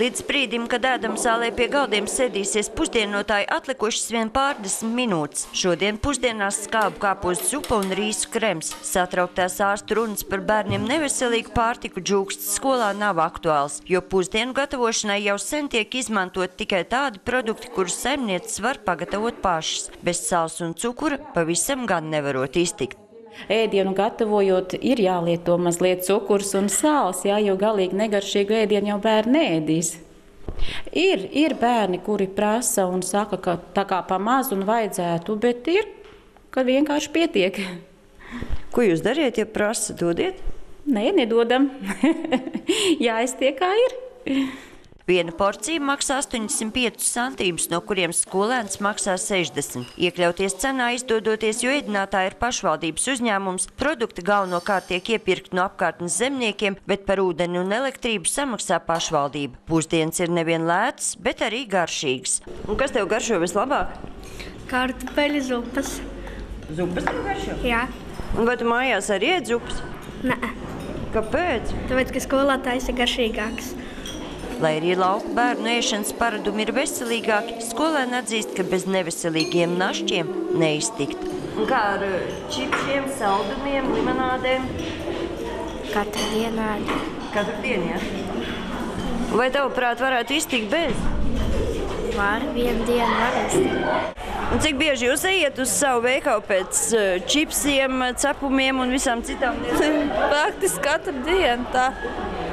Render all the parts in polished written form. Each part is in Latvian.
Līdz brīdim, kad ēdamzālē pie galdiem sēdīsies pusdienotāji, atlikušas vien pārdesmit minūtes. Šodien pusdienās skābu kāpostu zupa un rīsu krems. Satrauktās ārstu runas par bērniem neveselīgu pārtiku Džūkstas skolā nav aktuāls, jo pusdienu gatavošanai jau sen tiek izmantot tikai tādi produkti, kurus saimnieces var pagatavot pašas. Bez sāls un cukura pavisam gan nevarot iztikt. Ēdienu gatavojot, ir jālieto mazliet cukurs un sāls, jo galīgi negaršīgu ēdienu jau bērni neēdīs. Ir bērni, kuri prasa un saka, ka tā kā pa maz un vajadzētu, bet ir, ka vienkārši pietiek. Ko jūs dariet, ja prasa, dodiet? Nē, nedodam. Jāiztiek kā ir. Viena porcija maksā 805 centīmus, no kuriem skolēns maksā 60. Iekļauties cenā izdodoties, jo ēdinātāji ir pašvaldības uzņēmums, produkti galvenokārt tiek iepirkti no apkārtnes zemniekiem, bet par ūdeni un elektrību samaksā pašvaldība. Pusdienas ir nevien lētas, bet arī garšīgas. Un kas tev garšo vislabāk? Kartupeļu zupas. Zupas tev garšo? Jā. Un vai tu mājās arī ēd zupas? Nē. Kāpēc? Tāpēc, ka skolā taisa garšīgākas. Lai arī lauku bērnu ēšanas paradumi ir veselīgāki, skolēni atzīst, ka bez neveselīgiem našķiem neiztikt. Un kā ar čipsiem, saldumiem, limonādēm? Katru dienu ēdu. Katru dienu, jā? Vai tavuprāt varētu iztikt bez? Var, vienu dienu var iztikt. Un cik bieži jūs ejat uz savu veikalu pēc čipsiem, cepumiem un visām citām lietām? Praktiski katru dienu tā.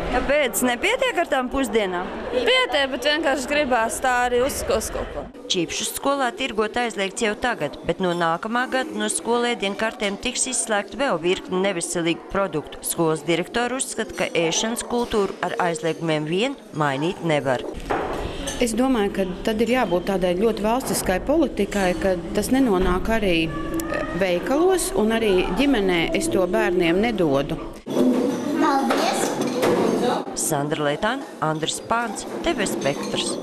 Kāpēc? Nepietiek ar tām pusdienām? Pietiek, bet vienkārši gribās tā arī uzkost kaut ko. Čipšus skolā tirgot aizliegts jau tagad, bet no nākamā gada no skolēdienu kartēm tiks izslēgt vēl virkni neveselīgu produktu. Skolas direktori uzskata, ka ēšanas kultūru ar aizliegumiem vien mainīt nevar. Es domāju, ka tad ir jābūt tādai ļoti valstiskai politikai, ka tas nenonāk arī veikalos un arī ģimenē es to bērniem nedodu. Sandra Leitāna, Andris Pāns, TV Spektrs.